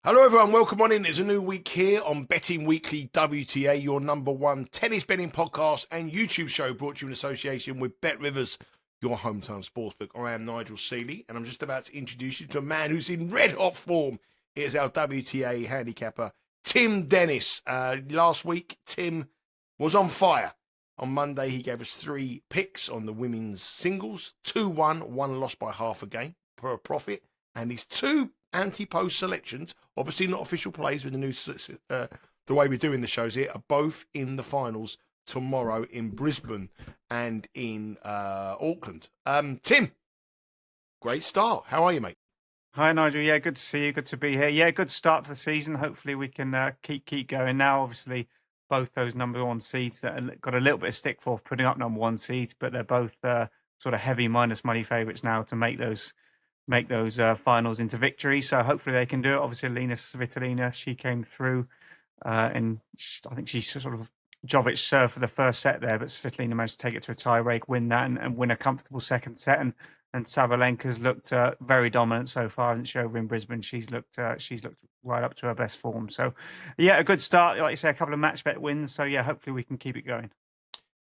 Hello everyone, welcome on in. There's a new week here on Betting Weekly WTA, your number one tennis betting podcast and YouTube show brought to you in association with Bet Rivers, your hometown sportsbook. I am Nigel Seeley and I'm just about to introduce you to a man who's in red hot form. Here's our WTA handicapper, Tim Dennis. Last week, Tim was on fire. On Monday, he gave us 3 picks on the women's singles, 2-1, one lost by half a game for a profit, and his 2 anti-post selections, obviously not official plays with the new the way we're doing the shows here, are both in the finals tomorrow in Brisbane and in Auckland. Tim, great start. How are you, mate? Hi, Nigel. Yeah, good to see you. Good to be here. Yeah, good start to the season. Hopefully we can keep going now. Obviously, both those number one seeds that got a little bit of stick for putting up number one seeds, but they're both sort of heavy minus money favourites now to make those finals into victory. So hopefully they can do it. Obviously, Alina Svitolina, she came through and I think she sort of Jovic served for the first set there, but Svitolina managed to take it to a tie break, win that and win a comfortable second set. And Sabalenka's looked very dominant so far, hasn't she, over in Brisbane? She's looked right up to her best form. So, yeah, a good start. Like you say, a couple of match bet wins. So, yeah, hopefully we can keep it going.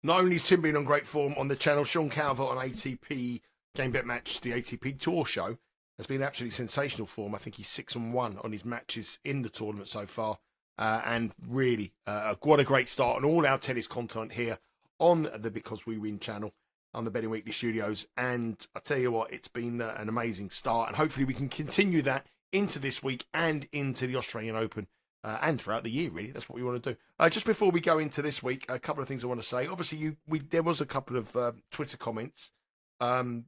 Not only is Tim being on great form on the channel, Sean Calvert on ATP Game Bet Match, the ATP Tour show, has been absolutely sensational form. I think he's 6-1 on his matches in the tournament so far. And really, what a great start on all our tennis content here on the Because We Win channel on the Betting Weekly studios. And I tell you what, it's been an amazing start. And hopefully we can continue that into this week and into the Australian Open and throughout the year, really. That's what we want to do. Just before we go into this week, a couple of things I want to say. Obviously, there was a couple of Twitter comments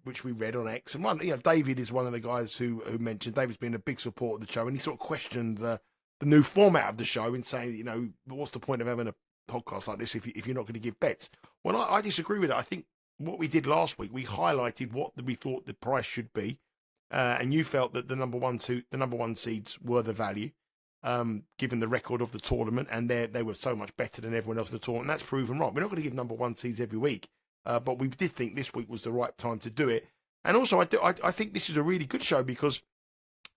which we read on X. And one, David is one of the guys who mentioned, David's been a big supporter of the show, and he sort of questioned the new format of the show and saying, what's the point of having a podcast like this if you're not going to give bets? Well, I disagree with it. I think what we did last week, we highlighted what we thought the price should be, and you felt that the number one seeds were the value, given the record of the tournament, and they were so much better than everyone else in the tournament. And that's proven right. We're not going to give number one seeds every week. But we did think this week was the right time to do it. And also, I think this is a really good show because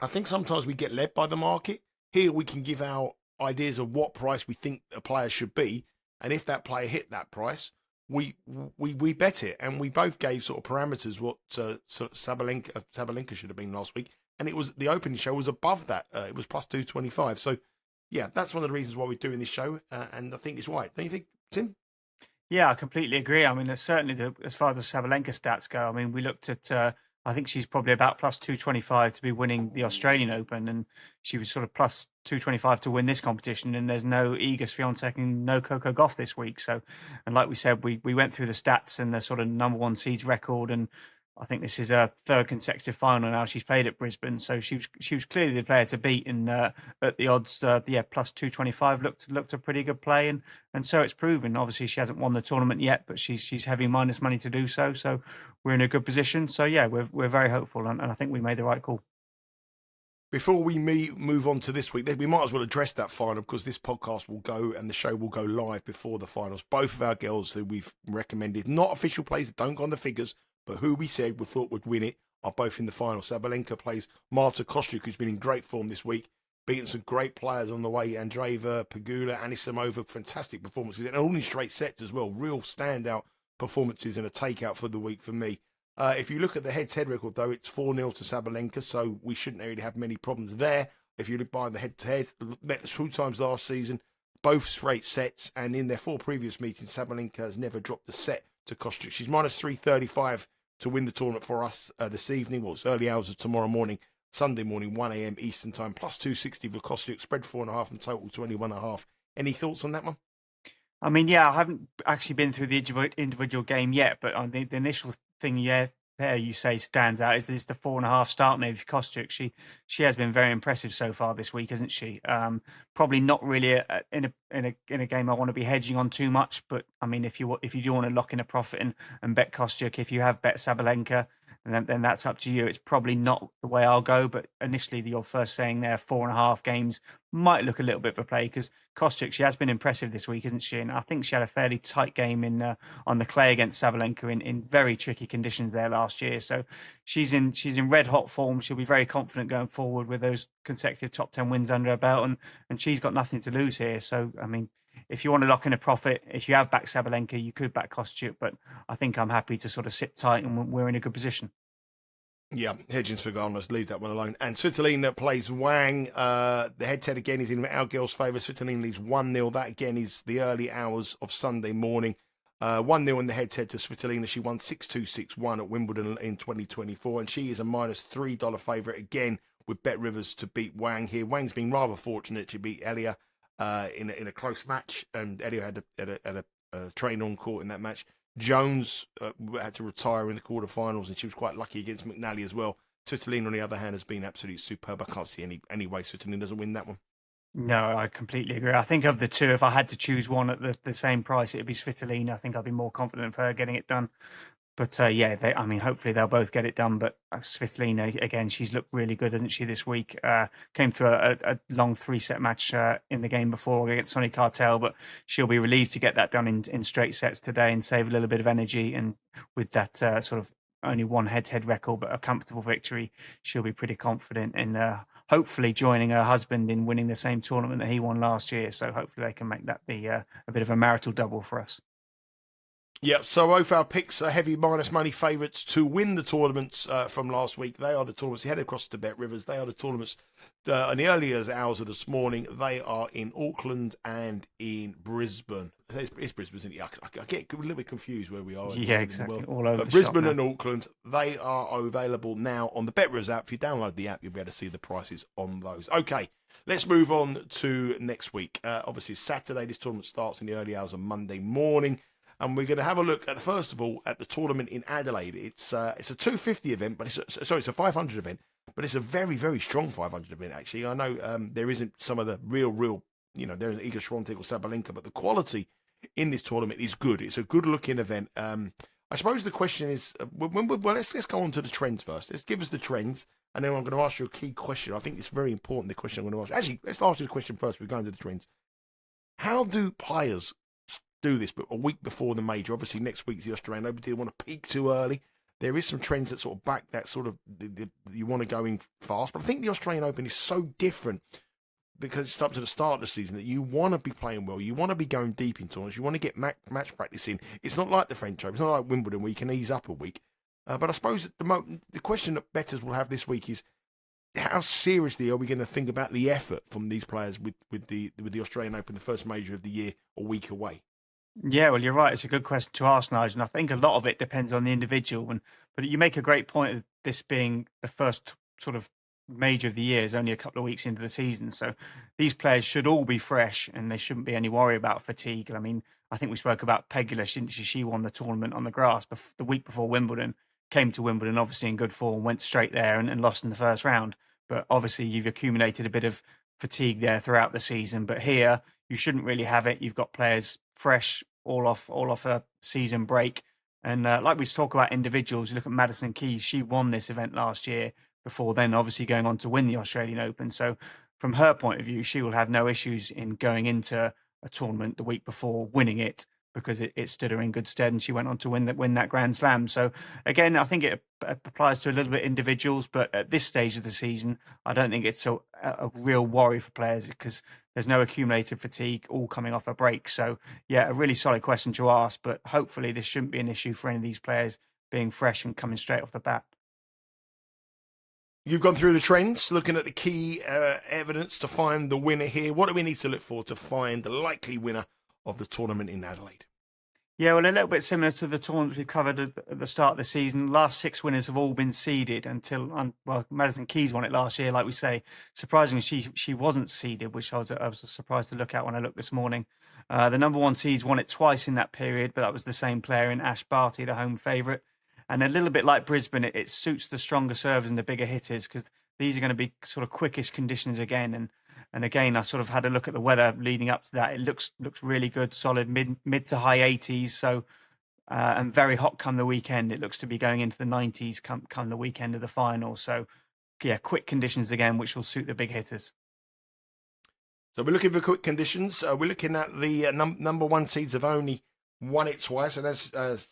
I think sometimes we get led by the market. Here we can give our ideas of what price we think a player should be. And if that player hit that price, we bet it. And we both gave sort of parameters what Sabalenka should have been last week. And it was the opening show was above that. It was plus 225. So, yeah, that's one of the reasons why we're doing this show. And I think it's right. Don't you think, Tim? Yeah, I completely agree. I mean, certainly as far as the Sabalenka stats go, I mean, we looked at, I think she's probably about plus 225 to be winning the Australian Open, and she was sort of plus 225 to win this competition. And there's no Iga Swiatek and no Coco Gauff this week. So, and like we said, we went through the stats and the sort of number one seeds record, and I think this is her 3rd consecutive final now she's played at Brisbane. So she was clearly the player to beat, and at the odds, plus 225 looked a pretty good play, and so it's proven. Obviously, she hasn't won the tournament yet, but she's heavy minus money to do so. So we're in a good position. So yeah, we're very hopeful, and I think we made the right call. Before we move on to this week, we might as well address that final because this podcast will go and the show will go live before the finals. Both of our girls who we've recommended, not official plays that don't go on the figures, but who we said we thought would win it, are both in the final. Sabalenka plays Marta Kostyuk, who's been in great form this week, beating some great players on the way. Andreeva, Pegula, Anisimova, fantastic performances, and all in straight sets as well. Real standout performances and a takeout for the week for me. If you look at the head-to-head record, though, it's 4-0 to Sabalenka, so we shouldn't really have many problems there. If you look by the head-to-head, met 2 times last season, both straight sets, and in their 4 previous meetings, Sabalenka has never dropped a set to Kostyuk. She's minus 335 to win the tournament for us this evening. Well, it's early hours of tomorrow morning, Sunday morning, 1 a.m. Eastern time, plus 260 for Kostyuk, spread 4.5 and total 21.5. Any thoughts on that one? I mean, yeah, I haven't actually been through the individual game yet, but on the initial thing, you say stands out is the 4.5 start maybe for Kostyuk. She has been very impressive so far this week, hasn't she? Probably not really in a game I want to be hedging on too much, but I mean, if you do want to lock in a profit and bet Kostyuk, if you have bet Sabalenka, and then that's up to you. It's probably not the way I'll go, but initially your first saying there, 4.5 games might look a little bit of a play because Kostyuk, she has been impressive this week, isn't she? And I think she had a fairly tight game in on the clay against Sabalenka in very tricky conditions there last year. So she's in red hot form. She'll be very confident going forward with those consecutive top 10 wins under her belt, and she's got nothing to lose here. So I mean, if you want to lock in a profit, if you have backed Sabalenka, you could back Kostyuk, but I think I'm happy to sort of sit tight and we're in a good position. Yeah, hedging for Garners, leave that one alone. And Svitolina plays Wang. The head-to-head again is in our girls' favour. Svitolina leads 1-0. That again is the early hours of Sunday morning. 1-0 in the head-to-head to Svitolina. She won 6-2, 6-1 at Wimbledon in 2024. And she is a minus $3 favourite again with Bet Rivers to beat Wang here. Wang's been rather fortunate to beat Elia in a close match. And Elia had a train on court in that match. Jones had to retire in the quarterfinals, and she was quite lucky against McNally as well. Svitolina, on the other hand, has been absolutely superb. I can't see any way Svitolina doesn't win that one. No, I completely agree. I think of the two, if I had to choose one at the same price, it would be Svitolina. I think I'd be more confident of her getting it done. But yeah, I mean, hopefully they'll both get it done. But Svitolina, again, she's looked really good, hasn't she, this week? Came through a long 3-set match in the game before against Sonny Cartel, but she'll be relieved to get that done in straight sets today and save a little bit of energy. And with that sort of only one head-to-head record, but a comfortable victory, she'll be pretty confident in hopefully joining her husband in winning the same tournament that he won last year. So hopefully they can make that be a bit of a marital double for us. Yeah, so both our picks are heavy minus money favourites to win the tournaments from last week. They are the tournaments. Head across to Bet Rivers. They are the tournaments in the earlier hours of this morning. They are in Auckland and in Brisbane. It's Brisbane, isn't it? I get a little bit confused where we are. Yeah, exactly. All over the Brisbane shop and Auckland, they are available now on the Bet Rivers app. If you download the app, you'll be able to see the prices on those. Okay, let's move on to next week. Obviously, Saturday. This tournament starts in the early hours of Monday morning. And we're going to have a look at, first of all, at the tournament in Adelaide. It's a 250 event, but it's a 500 event, but it's a very, very strong 500 event, actually. I know there isn't some of the real, there isn't Iga Swiatek or Sabalenka, but the quality in this tournament is good. It's a good-looking event. I suppose the question is, let's go on to the trends first. Let's give us the trends, and then I'm going to ask you a key question. I think it's very important, the question I'm going to ask. Actually, let's ask you the question first. We're going to the trends. How do players do this, but a week before the major? Obviously, next week's the Australian Open. Do you want to peak too early? There is some trends that sort of back that sort of you want to go in fast, but I think the Australian Open is so different because it's up to the start of the season that you want to be playing well, you want to be going deep in tournaments, you want to get match practice in. It's not like the French Open, it's not like Wimbledon where you can ease up a week. But I suppose the question that bettors will have this week is, how seriously are we going to think about the effort from these players with the Australian Open, the first major of the year, a week away? Yeah, well, you're right. It's a good question to ask, Nigel. And I think a lot of it depends on the individual. But you make a great point of this being the first sort of major of the year, is only a couple of weeks into the season. So these players should all be fresh and there shouldn't be any worry about fatigue. I mean, I think we spoke about Pegula, didn't she? She won the tournament on the grass the week before Wimbledon, came to Wimbledon, obviously in good form, went straight there and lost in the first round. But obviously you've accumulated a bit of fatigue there throughout the season. But here, you shouldn't really have it. You've got players fresh, all off a season break. And like we talk about individuals, you look at Madison Keys, she won this event last year before then obviously going on to win the Australian Open. So from her point of view, she will have no issues in going into a tournament the week before winning it because it stood her in good stead and she went on to win that Grand Slam. So again, I think it applies to a little bit individuals, but at this stage of the season, I don't think it's a real worry for players because there's no accumulated fatigue all coming off a break. So yeah, a really solid question to ask, but hopefully this shouldn't be an issue for any of these players being fresh and coming straight off the bat. You've gone through the trends, looking at the key evidence to find the winner here. What do we need to look for to find the likely winner of the tournament in Adelaide? Yeah, well, a little bit similar to the tournaments we've covered at the start of the season. Last 6 winners have all been seeded until, Madison Keys won it last year, like we say. Surprisingly, she wasn't seeded, which I was surprised to look at when I looked this morning. The number 1 seeds won it twice in that period, but that was the same player in Ash Barty, the home favourite. And a little bit like Brisbane, it suits the stronger servers and the bigger hitters because these are going to be sort of quickish conditions again. And again, I sort of had a look at the weather leading up to that. It looks really good, solid mid to high 80s. So and very hot come the weekend. It looks to be going into the 90s come the weekend of the final. So, yeah, quick conditions again, which will suit the big hitters. So we're looking for quick conditions. We're looking at the number one seeds have only won it twice, and as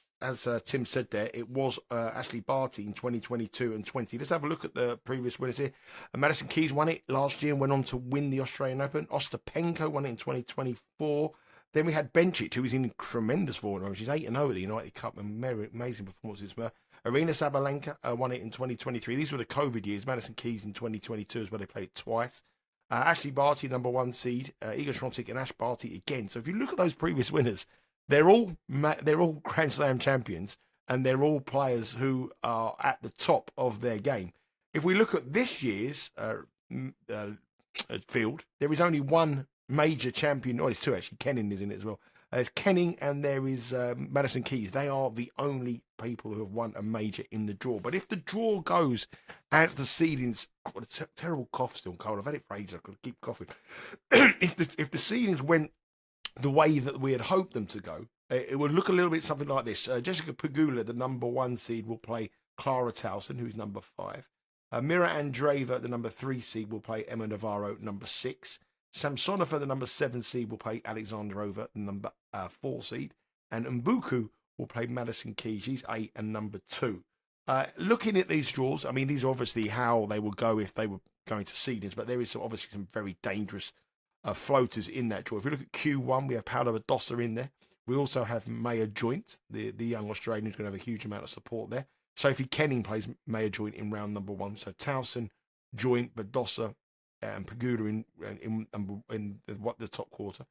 Tim said there, it was Ashley Barty in 2022 and 20. Let's have a look at the previous winners here. Madison Keys won it last year and went on to win the Australian Open. Ostapenko won it in 2024. Then we had Bencic, who was in tremendous form. She's 8-0 at the United Cup. Amazing performances from her. Arina Sabalenka won it in 2023. These were the COVID years. Madison Keys in 2022 as well. They played it twice. Ashley Barty, number one seed. Iga Świątek and Ash Barty again. So if you look at those previous winners, they're all Grand Slam champions, and they're all players who are at the top of their game. If we look at this year's field, there is only one major champion. Oh, there's two actually. Kenning is in it as well. There's Kenning and there is Madison Keys. They are the only people who have won a major in the draw. But if the draw goes as the seedings, I've got a terrible cough still, Cole. I've had it for ages. I could keep coughing. if the seedings went the way that we had hoped them to go, it would look a little bit something like this. Jessica Pegula, the number one seed, will play Clara Towson, who's number 5. Mira Andreeva, the number 3 seed, will play Emma Navarro, number 6. Samsonova, the number 7 seed, will play Alexandrova, the number 4 seed. And Mbuku will play Madison Keys. She's 8 and number 2. Looking at these draws, I mean, these are obviously how they would go if they were going to seedings, but there is obviously some very dangerous floaters in that draw. If we look at Q1, we have Paula Badosa in there. We also have Maya Joint, the young Australian, who's going to have a huge amount of support there. Sophie Kenning plays Maya Joint in round number 1. So Towson, Joint, Badosa, and Pegula in the top quarter.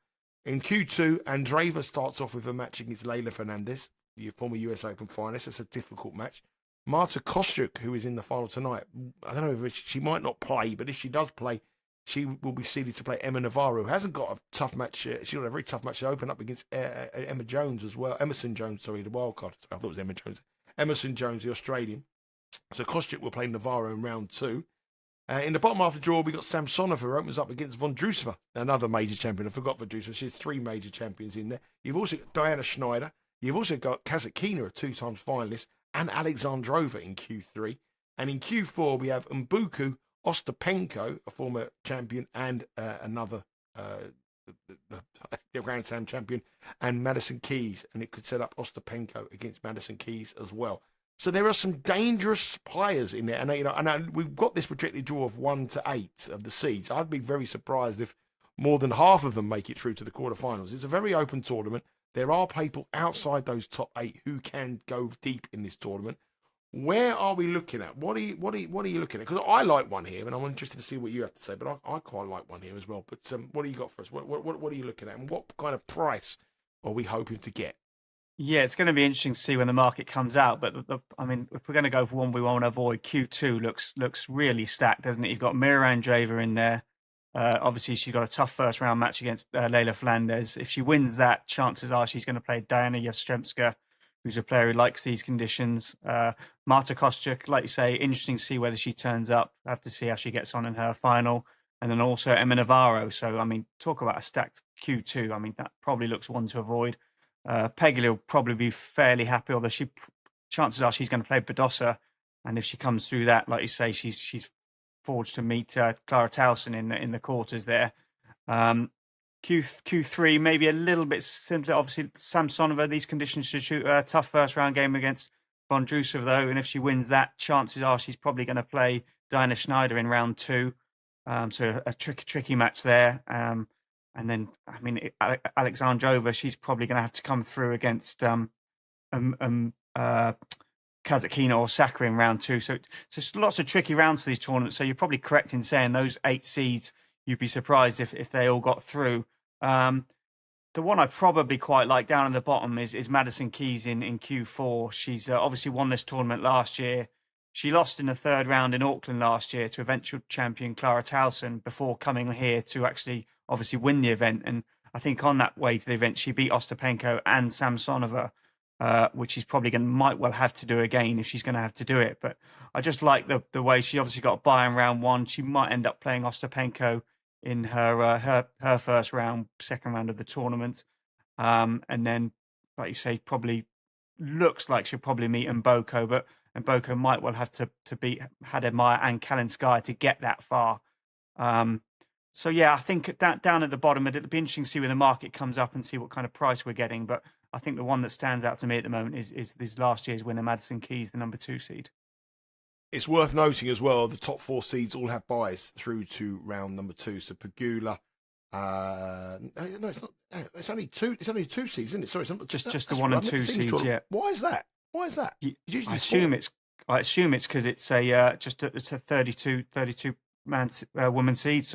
In Q2, Andreeva starts off with a match against Leylah Fernandez, the former US Open finalist. It's a difficult match. Marta Kostyuk, who is in the final tonight, I don't know if she might not play, but if she does play, she will be seeded to play Emma Navarro, who hasn't got a tough match. She's got a very tough match to open up against Emma Jones as well. Emerson Jones, sorry, the wild card. I thought it was Emma Jones. Emerson Jones, the Australian. So Kostyuk will play Navarro in round 2. In the bottom half of the draw, we got Samsonova, who opens up against Vondrousova, another major champion. I forgot Vondrousova. She has 3 major champions in there. You've also got Diana Schneider. You've also got Kasatkina, a 2-time finalist, and Alexandrova in Q3. And in Q4, we have Mbuku, Ostapenko, a former champion, and another the Grand Slam champion, and Madison Keys. And it could set up Ostapenko against Madison Keys as well. So there are some dangerous players in there, and we've got this projected draw of 1 to 8 of the seeds. I'd be very surprised if more than half of them make it through to the quarterfinals. It's a very open tournament. There are people outside those top 8 who can go deep in this tournament. Where are we looking at? What are you looking at? Because I like one here, and I'm interested to see what you have to say. But I quite like one here as well. But what do you got for us? What are you looking at, and what kind of price are we hoping to get? Yeah, it's going to be interesting to see when the market comes out. But I mean, if we're going to go for one we want to avoid, Q2 looks really stacked, doesn't it? You've got Mira Andreeva in there. Obviously, she's got a tough first round match against Leylah Fernandez. If she wins that, chances are she's going to play Diana Yastremska, who's a player who likes these conditions. Marta Kostyuk, like you say, interesting to see whether she turns up. I have to see how she gets on in her final. And then also Emma Navarro. So, I mean, talk about a stacked Q2. I mean, that probably looks one to avoid. Pegula will probably be fairly happy, although chances are she's going to play Badosa. And if she comes through that, like you say, she's forged to meet Clara Towson in the quarters there. Q3 maybe a little bit simpler. Obviously, Samsonova, these conditions should shoot a tough first round game against Vondrousova, though. And if she wins that, chances are she's probably going to play Diana Schneider in round 2. So a tricky match there. And then, I mean, Alexandrova, she's probably going to have to come through against Kasatkina or Saka in round 2. So lots of tricky rounds for these tournaments. So you're probably correct in saying those 8 seeds, you'd be surprised if they all got through. The one I probably quite like down at the bottom is Madison Keys in Q4. She's obviously won this tournament last year. She lost in the 3rd round in Auckland last year to eventual champion Clara Towson before coming here to actually obviously win the event. And I think on that way to the event, she beat Ostapenko and Samsonova, which she's probably might well have to do again if she's going to have to do it. But I just like the way she obviously got by in round 1. She might end up playing Ostapenko in her first round, second round of the tournament. And then, like you say, probably looks like she'll probably meet Mboko, but Mboko might well have to beat Hademir and Kalinskaya to get that far. So yeah, I think that down at the bottom, it'll be interesting to see where the market comes up and see what kind of price we're getting. But I think the one that stands out to me at the moment is this last year's winner, Madison Keys, the number 2 seed. It's worth noting as well, the top 4 seeds all have buys through to round number 2. So Pegula, no, it's not. It's only 2. It's only 2 seeds, isn't it? Sorry, it's not, just the 1 and 2 seeds. Yeah. Why is that? I assume it's because it's a 32 man woman seed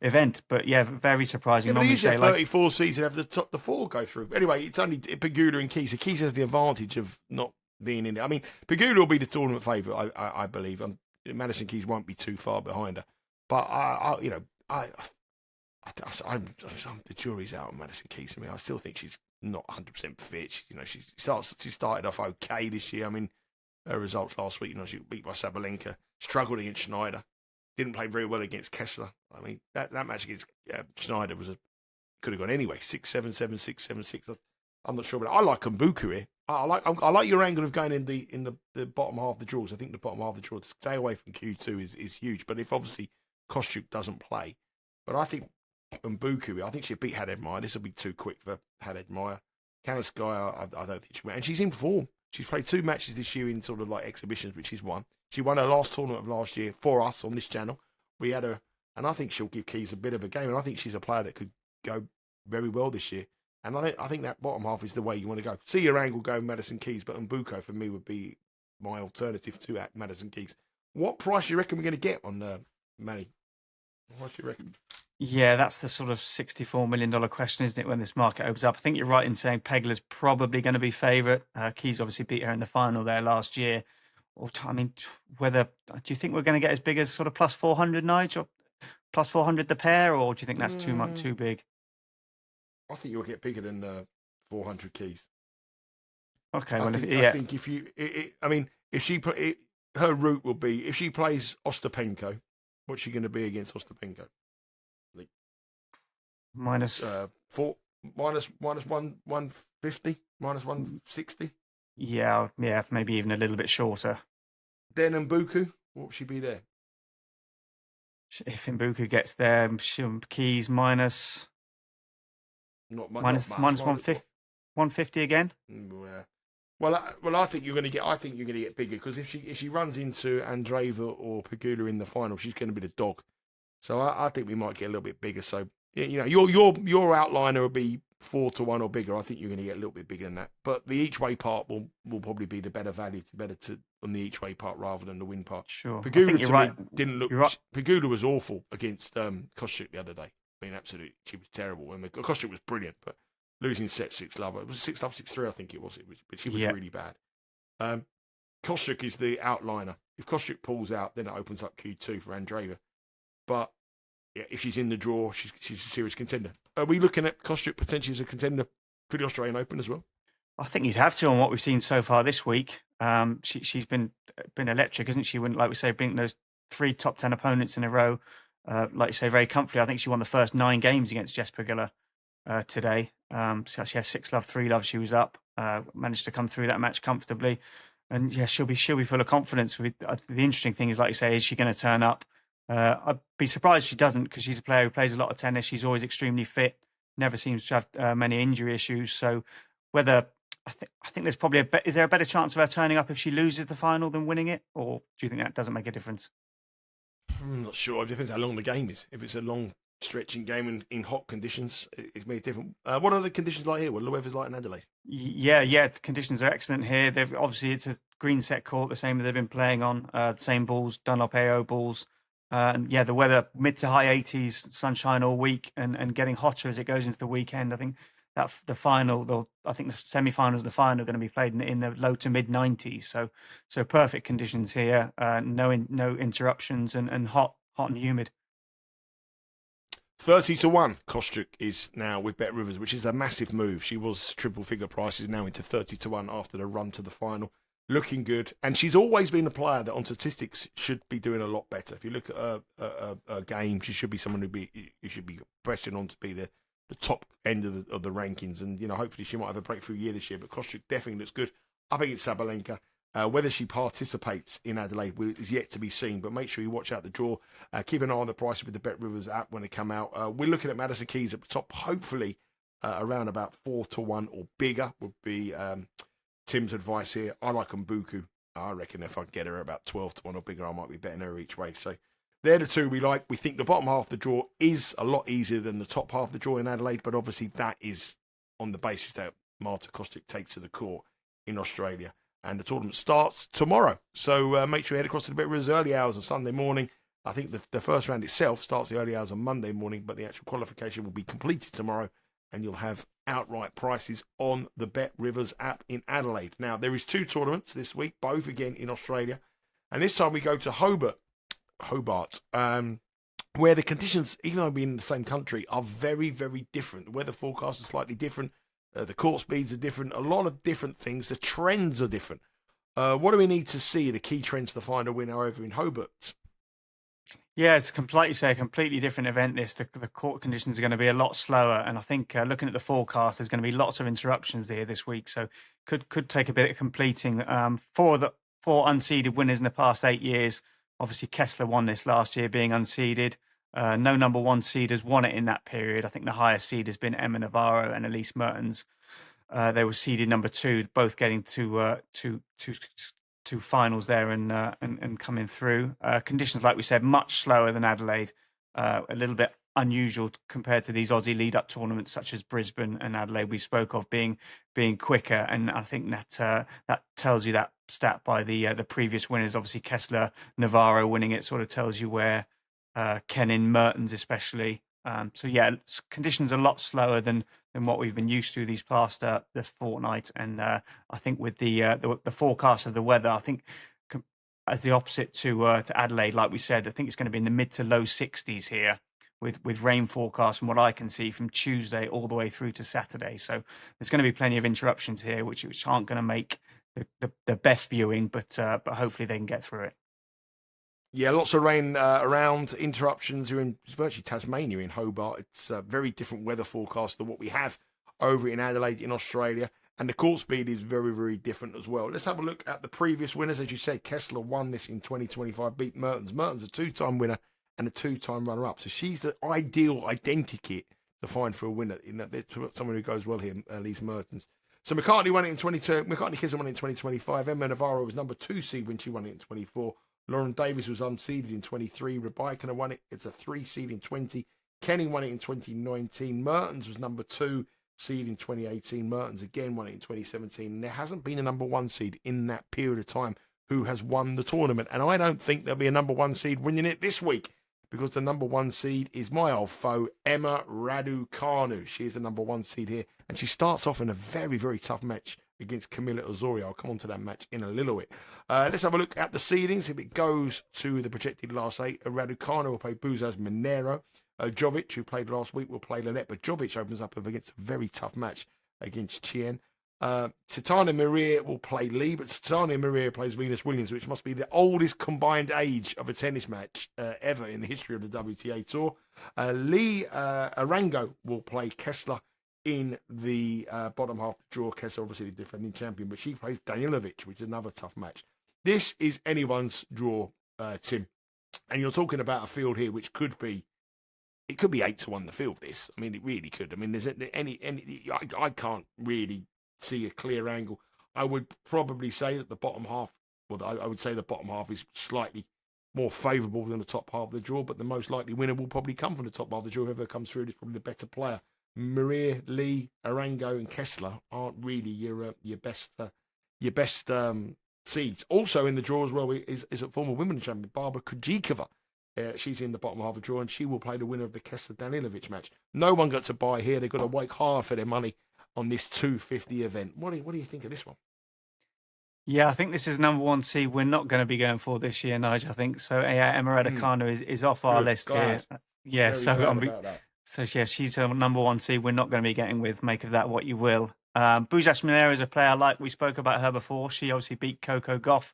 event. But yeah, very surprising. Yeah, but usually 34 seeds and have the 4 go through. Anyway, it's only Pegula and Keys. So Keys has the advantage of not being in it. I mean, Pegula will be the tournament favourite, I believe. Madison Keys won't be too far behind her. But the jury's out on Madison Keys. I mean, I still think she's not 100% fit. She started off okay this year. I mean, her results last week, she got beat by Sabalenka, struggled against Schneider, didn't play very well against Kessler. I mean, that match against Schneider could have gone anyway. 6-7, 7-6, 7-6. I'm not sure, but I like Mbuku here. I like your angle of going in the bottom half of the draws. I think the bottom half of the draw to stay away from Q2 is huge. But if obviously Kostyuk doesn't play, but I think Mbuku, I think she'll beat Hademir. This will be too quick for Hademir. Kalinskaya, I don't think she will. And she's in form. She's played 2 matches this year in sort of like exhibitions, which she's won. She won her last tournament of last year for us on this channel. We had her, and I think she'll give Keys a bit of a game. And I think she's a player that could go very well this year. And I think that bottom half is the way you want to go. See your angle go Madison Keys, but Mbuko for me would be my alternative to Madison Keys. What price do you reckon we're going to get on Manny? What do you reckon? Yeah, that's the sort of $64 million question, isn't it, when this market opens up? I think you're right in saying Pegula's probably going to be favourite. Keys obviously beat her in the final there last year. I mean, do you think we're going to get as big as sort of plus 400, Nigel? Plus 400 the pair, or do you think that's too big? I think you'll get bigger than 400 Keys. Okay, I think if you, if she her route will be if she plays Ostapenko, what's she going to be against Ostapenko? Minus 150, minus 160. Yeah, maybe even a little bit shorter. Then Mbuku, what will she be there? If Mbuku gets there, Keys minus 150 again. Well, I think you're going to get bigger because if she runs into Andreeva or Pegula in the final, she's going to be the dog. So I think we might get a little bit bigger. So your outliner will be 4-1 or bigger. I think you're going to get a little bit bigger than that. But the each way part will probably be the better value, on the each way part rather than the win part. Sure. Pegula didn't look. Pegula was awful against Kostyuk the other day. I mean, absolutely, she was terrible. And Kostyuk was brilliant, but losing set 6-love. It was 6-love, 6-3, I think it was. But she was really bad. Kostyuk is the outliner. If Kostyuk pulls out, then it opens up Q2 for Andreeva. But if she's in the draw, she's a serious contender. Are we looking at Kostyuk potentially as a contender for the Australian Open as well? I think you'd have to on what we've seen so far this week. She's been electric, isn't she? When, like we say, beating those 3 top 10 opponents in a row. Like you say, very comfortably. I think she won the first 9 games against Jess Pegula today. So she has 6-love, 3-love. She was up, managed to come through that match comfortably, and she'll be full of confidence. The interesting thing is, like you say, is she going to turn up? I'd be surprised if she doesn't, because she's a player who plays a lot of tennis. She's always extremely fit, never seems to have many injury issues. So whether I think there's probably is there a better chance of her turning up if she loses the final than winning it, or do you think that doesn't make a difference? I'm not sure. It depends how long the game is. If it's a long stretching game in hot conditions, it's made different. What are the conditions like here? What are the weather's like in Adelaide? Yeah. The conditions are excellent here. It's a green set court, the same that they've been playing on. The same balls, Dunlop AO balls. And the weather mid to high 80s, sunshine all week, and getting hotter as it goes into the weekend. I think that the semi-finals, the final are going to be played in the low to mid 90s. So perfect conditions here. No interruptions, and hot and humid. 30-1 Kostyuk is now with Bet Rivers, which is a massive move. She was triple figure prices, now into 30-1 after the run to the final. Looking good, and she's always been a player that on statistics should be doing a lot better. If you look at a game, she should be someone you should be pressing on to be the top end of the rankings, and hopefully she might have a breakthrough year this year. But Kostyuk definitely looks good. up against Sabalenka. Whether she participates in Adelaide is yet to be seen, but make sure you watch out the draw. Keep an eye on the price with the Bet Rivers app when they come out. We're looking at Madison Keys at the top, hopefully around about 4-1 or bigger would be Tim's advice here. I like Mbuku. I reckon if I get her about 12-1 or bigger, I might be betting her each way. So they're the two we like. We think the bottom half of the draw is a lot easier than the top half of the draw in Adelaide, but obviously that is on the basis that Marta Kostyuk takes to the court in Australia. And the tournament starts tomorrow. So make sure you head across to the Bet Rivers early hours on Sunday morning. I think the first round itself starts the early hours on Monday morning, but the actual qualification will be completed tomorrow, and you'll have outright prices on the Bet Rivers app in Adelaide. Now, there is 2 tournaments this week, both again in Australia. And this time we go to Hobart, where the conditions, even though we're in the same country, are very, very different. The weather forecast is slightly different. The court speeds are different. A lot of different things. The trends are different. What do we need to see, the key trends to find a winner over in Hobart? Yeah, it's like you say, a completely different event. The court conditions are going to be a lot slower, and I think looking at the forecast, there's going to be lots of interruptions here this week, so could take a bit of completing. For unseeded winners in the past 8 years, obviously Kessler won this last year, being unseeded. No number 1 seed has won it in that period. I think the highest seed has been Emma Navarro and Elise Mertens. They were seeded number 2, both getting to finals there and coming through. Conditions, like we said, much slower than Adelaide. A little bit unusual compared to these Aussie lead-up tournaments such as Brisbane and Adelaide we spoke of being quicker. And I think that tells you that stat by the previous winners. Obviously, Kessler, Navarro winning it sort of tells you where Kenin, Mertens especially. So yeah, conditions a lot slower than what we've been used to these past this fortnight. And I think with the forecast of the weather, I think as the opposite to Adelaide, like we said, I think it's going to be in the mid to low 60s here with rain forecast from what I can see from Tuesday all the way through to Saturday. So there's going to be plenty of interruptions here, which aren't going to make the best viewing, but hopefully they can get through it. Yeah, lots of rain around, interruptions. You're in virtually Tasmania in Hobart. It's a very different weather forecast than what we have over in Adelaide in Australia. And the court speed is very, very different as well. Let's have a look at the previous winners. As you said, Kessler won this in 2025, beat Mertens. Mertens a 2-time winner and a 2-time runner-up. So she's the ideal identikit to find for a winner. In that there's someone who goes well here, Elise Mertens. So McCartney won it in 22. McCartney Kissel won it in 2025. Emma Navarro was number 2 seed when she won it in 24. Lauren Davis was unseeded in 23. Rebecca won it. It's a 3 seed in 20. Kenny won it in 2019. Mertens was number 2 seed in 2018. Mertens again won it in 2017. And there hasn't been a number 1 seed in that period of time who has won the tournament. And I don't think there'll be a number 1 seed winning it this week, because the number 1 seed is my old foe, Emma Raducanu. She is the number 1 seed here. And she starts off in a very, very tough match against Camila Osorio. I'll come on to that match in a little bit. Let's have a look at the seedings. If it goes to the projected last 8, Raducanu will play Buzas Minero. Jovic, who played last week, will play Lynette, but Jovic opens up against a very tough match against Chien. Titania Maria will play Lee, but Titania Maria plays Venus Williams, which must be the oldest combined age of a tennis match ever in the history of the WTA Tour. Lee Arango will play Kessler in the bottom half of the draw. Kessler, obviously the defending champion, but she plays Danilovic, which is another tough match. This is anyone's draw, Tim. And you're talking about a field here which could be 8-1 the field, this. I mean, it really could. I mean, there's I can't really see a clear angle. I would probably say that the bottom half, I would say the bottom half is slightly more favourable than the top half of the draw, but the most likely winner will probably come from the top half of the draw. Whoever comes through is probably the better player. Maria, Lee, Arango, and Kessler aren't really your best seeds. Also in the draw as well is a former women's champion, Barbara Krejcikova. She's in the bottom half of the draw, and she will play the winner of the Kessler-Danilovic match. No one got to buy here. They've got to work hard for their money on this 250 event. What do you think of this one? Yeah, I think this is number 1 seed we're not going to be going for this year, Nigel. I think so. Yeah, Emma Raducanu is off our list here. Yeah, so yeah, she's a number 1 seed. We're not going to be getting with. Make of that what you will. Buzas Minero is a player like we spoke about her before. She obviously beat Coco Gauff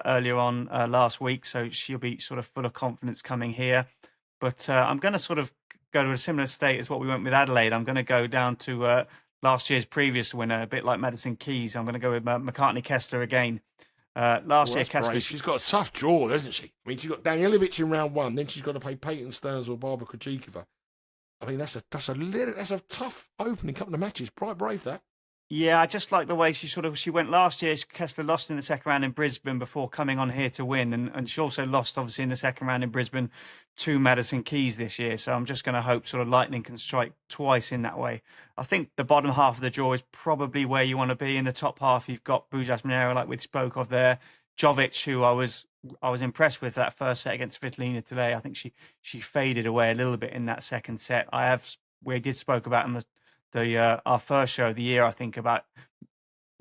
earlier on last week, so she'll be sort of full of confidence coming here. But I'm going to sort of go to a similar state as what we went with Adelaide. I'm going to go down to last year's previous winner, a bit like Madison Keys. I'm going to go with McCartney Kessler again. Last year, Kessler. She's got a tough draw, doesn't she? I mean, she's got Daniilowicz in round 1, then she's got to play Peyton Stearns or Barbara Krejcikova. I mean, that's a tough opening couple of matches. Quite brave, that. Yeah, I just like the way she went last year. Kessler lost in the second round in Brisbane before coming on here to win, and she also lost obviously in the second round in Brisbane to Madison Keys this year. So I'm just going to hope sort of lightning can strike twice in that way. I think the bottom half of the draw is probably where you want to be. In the top half, you've got Bujas Monero, like we spoke of there, Jovic, who I was impressed with that first set against Svitolina today. I think she faded away a little bit in that second set. We did spoke about in our first show of the year, I think, about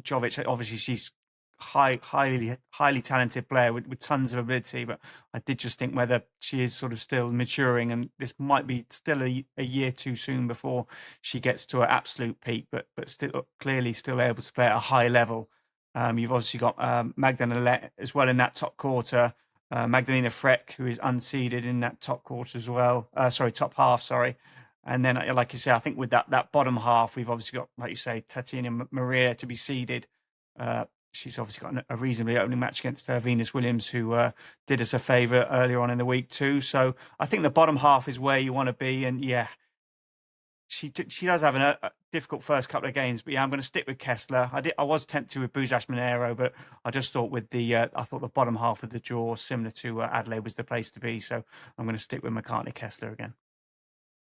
Jovic. Obviously, she's highly talented player with tons of ability, but I did just think whether she is sort of still maturing, and this might be still a year too soon before she gets to her absolute peak, but still clearly still able to play at a high level. You've obviously got Magdalena as well in that top quarter. Magdalena Freck, who is unseeded in that top quarter as well. Top half, sorry. And then, like you say, I think with that bottom half, we've obviously got, like you say, Tatiana Maria to be seeded. She's obviously got a reasonably opening match against Venus Williams, who did us a favour earlier on in the week too. So I think the bottom half is where you want to be. And yeah, she does have a difficult first couple of games. But yeah, I'm going to stick with Kessler. I was tempted with Bujas Monero, but I just thought the bottom half of the draw, similar to Adelaide, was the place to be. So I'm going to stick with McCartney Kessler again.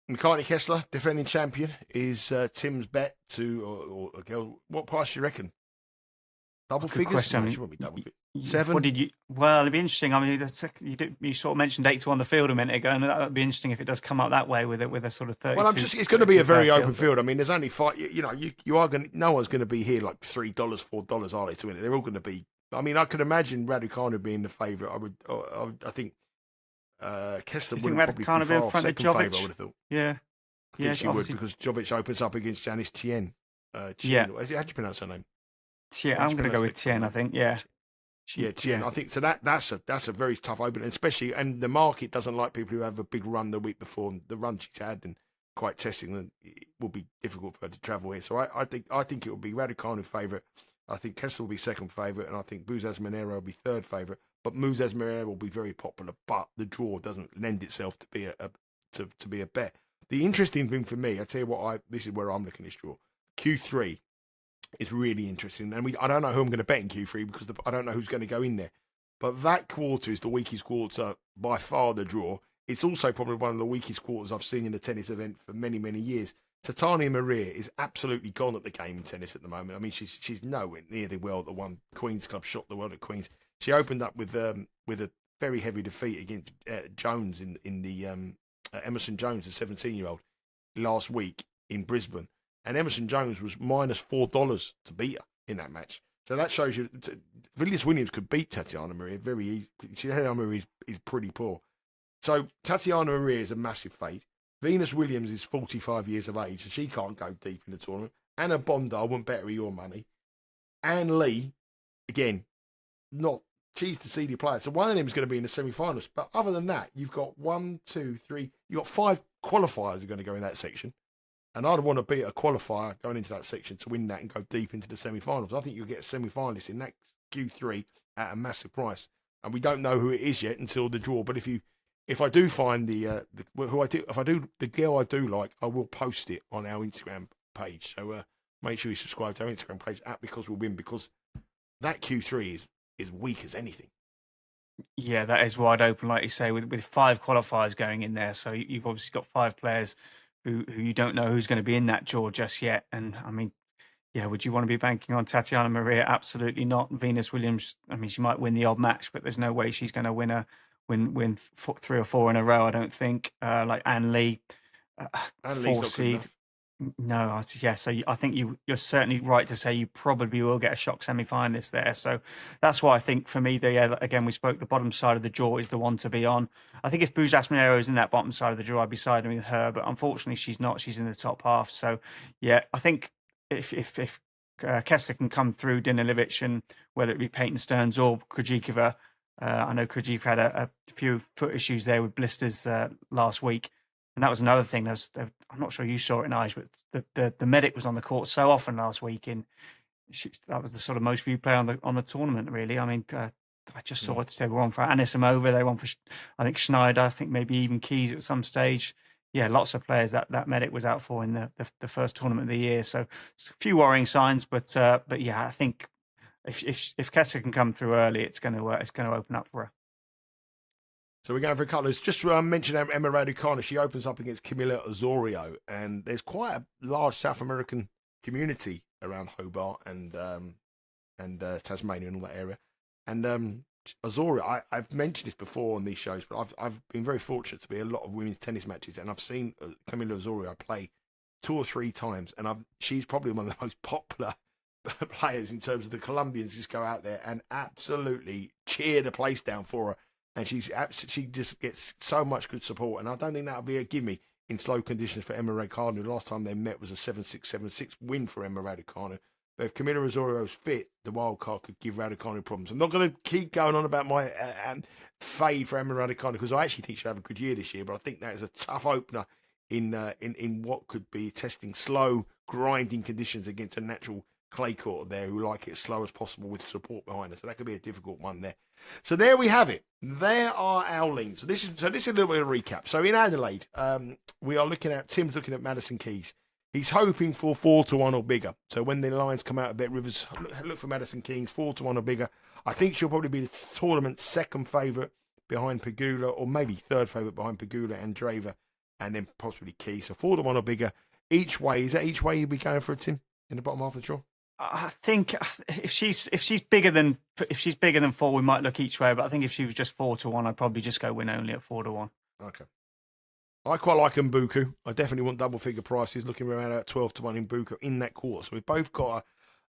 McCartney Kessler, defending champion, is Tim's bet to or girl. What price do you reckon? Double figures? Question. No, she won't be double figures. 7? What did you? Well, it'd be interesting. I mean, you sort of mentioned 8 to 1 the field a minute ago, and that'd be interesting if it does come out that way with a sort of 30. Well, it's going to be a very open field. I mean, there's only 5. You are going. No one's going to be here like $3, $4, are they, to win it? They're all going to be. I mean, I could imagine Raducanu being the favourite. I think Kessler would probably be far off second favourite. I would have thought. Yeah, I think she would, because Jovic opens up against Janice Tien. Yeah. How do you pronounce her name? Tien. I'm going to go with Tien, I think. Yeah. Yeah, Tien. I think so. That's a very tough opening, especially, and the market doesn't like people who have a big run the week before. And the run she's had and quite testing, and it will be difficult for her to travel here. So I think it will be Raducanu favourite. I think Kessler will be second favourite, and I think Bujas Monero will be third favourite. But Bujas Monero will be very popular, but the draw doesn't lend itself to be a bet. The interesting thing for me, I tell you what, this is where I'm looking at this draw. Q3 is really interesting, and I don't know who I'm going to bet in Q3 because I don't know who's going to go in there. But that quarter is the weakest quarter by far. The draw. It's also probably one of the weakest quarters I've seen in a tennis event for many, many years. Tatiana Maria is absolutely gone at the game in tennis at the moment. I mean, she's nowhere near the world that won Queen's Club, shot the world at Queen's. She opened up with a very heavy defeat against Jones in the Emerson Jones, the 17-year-old, last week in Brisbane. And Emerson Jones was minus $4 to beat her in that match. So that shows you Venus Williams could beat Tatiana Maria very easy. Tatiana Maria is pretty poor. So Tatiana Maria is a massive fade. Venus Williams is 45 years of age, so she can't go deep in the tournament. Anna Bonda, I wouldn't bet her your money. Anne Lee, again, she's the seeded player. So one of them is going to be in the semi-finals. But other than that, you've got 1, 2, 3. You've got 5 qualifiers who are going to go in that section. And I'd want to beat a qualifier going into that section to win that and go deep into the semi-finals. I think you'll get a semi-finalist in that Q3 at a massive price. And we don't know who it is yet until the draw. But if I do find the girl I do like, I will post it on our Instagram page. So make sure you subscribe to our Instagram page at Because We'll Win, because that Q3 is weak as anything. Yeah, that is wide open, like you say, with 5 qualifiers going in there. So you've obviously got 5 players who you don't know who's going to be in that draw just yet. And I mean, yeah, would you want to be banking on Tatiana Maria? Absolutely not. Venus Williams, I mean, she might win the odd match, but there's no way she's going to win 3 or 4 in a row, I don't think. Like Anne Lee, 4th seed. No, yeah. So I think you're certainly right to say you probably will get a shock semi-finalist there. So that's why I think for me, again, we spoke, the bottom side of the draw is the one to be on. I think if Bujas Monero is in that bottom side of the draw, I'd be siding with her. But unfortunately, she's not. She's in the top half. So yeah, I think if Kessler can come through Daniilowicz, and whether it be Peyton Stearns or Krejcikova, I know Krejcikova had a few foot issues there with blisters last week. And that was another thing. I'm not sure you saw it, Nige, but the medic was on the court so often last week. That was the sort of most viewed player on the tournament, really. I mean, I just saw it. They were on for Anisimova. They were on for, I think, Schneider. I think maybe even Keys at some stage. Yeah, lots of players that medic was out for in the first tournament of the year. So it's a few worrying signs, but yeah, I think if Kessa can come through early, it's going to open up for her. So we're going for colours. Just to mention Emma Raducanu, she opens up against Camila Osorio, and there's quite a large South American community around Hobart and Tasmania and all that area. And Osorio, I've mentioned this before on these shows, but I've been very fortunate to be a lot of women's tennis matches, and I've seen Camila Osorio play 2 or 3 times, and she's probably one of the most popular players in terms of the Colombians just go out there and absolutely cheer the place down for her. And she just gets so much good support. And I don't think that'll be a gimme in slow conditions for Emma Raducanu. The last time they met was a 7-6, 7-6 win for Emma Raducanu. But if Camila Osorio's fit, the wild card could give Raducanu problems. I'm not going to keep going on about my fade for Emma Raducanu, because I actually think she'll have a good year this year. But I think that is a tough opener in what could be testing slow, grinding conditions against a natural clay court there who like it as slow as possible with support behind us. So that could be a difficult one there. So there we have it. There are our links. So this is a little bit of a recap. So in Adelaide, we are Tim's looking at Madison Keys. He's hoping for 4-1 or bigger. So when the lines come out of Bet Rivers, look for Madison Keys, 4-1 or bigger. I think she'll probably be the tournament's second favourite behind Pegula, or maybe third favourite behind Pegula and Draver, and then possibly Keys. So 4-1 or bigger each way. Is that each way you'd be going for a Tim in the bottom half of the draw? I think if she's bigger than 4, we might look each way. But I think if she was just 4-1, I'd probably just go win only at 4-1. Okay. I quite like Mbuku. I definitely want double figure prices. Looking around at 12-1 Mbuku in that quarter. So we've both got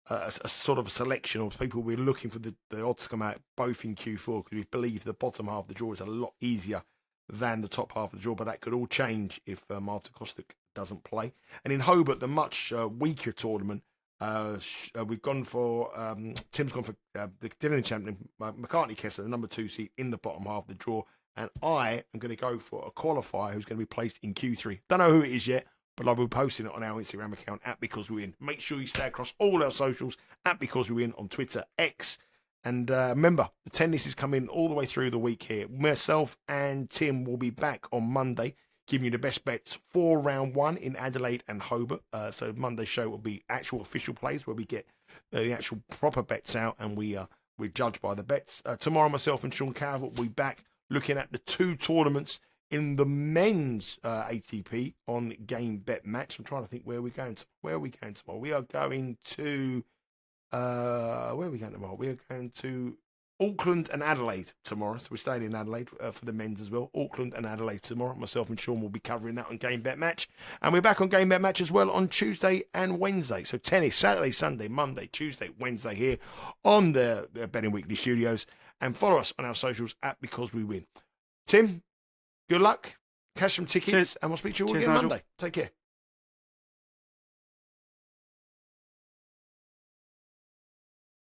a sort of a selection of people we're looking for the odds to come out both in Q4, because we believe the bottom half of the draw is a lot easier than the top half of the draw. But that could all change if Marta Kostic doesn't play. And in Hobart, the much weaker tournament. We've gone for Tim's gone for the defending champion McCartney Kessler, the number 2 seed in the bottom half of the draw, and I am going to go for a qualifier who's going to be placed in Q3. Don't know who it is yet, but I'll be posting it on our Instagram account at Because We Win. Make sure you stay across all our socials at Because We Win on Twitter, X, and remember the tennis is coming all the way through the week here. Myself and Tim will be back on Monday, giving you the best bets for round 1 in Adelaide and Hobart. So Monday's show will be actual official plays where we get the actual proper bets out, and we're judged by the bets. Tomorrow, myself and Sean Calvert will be back looking at the 2 tournaments in the men's ATP on Game Bet Match. I'm trying to think where we're going tomorrow. We are going to where are we going tomorrow? We are going to Auckland and Adelaide tomorrow. So we're staying in Adelaide for the men's as well. Auckland and Adelaide tomorrow. Myself and Sean will be covering that on Game Bet Match. And we're back on Game Bet Match as well on Tuesday and Wednesday. So tennis, Saturday, Sunday, Monday, Tuesday, Wednesday here on the Betting Weekly Studios. And follow us on our socials at Because We Win. Tim, good luck. Cash some tickets. Cheers. And we'll speak to you all again Monday. Take care.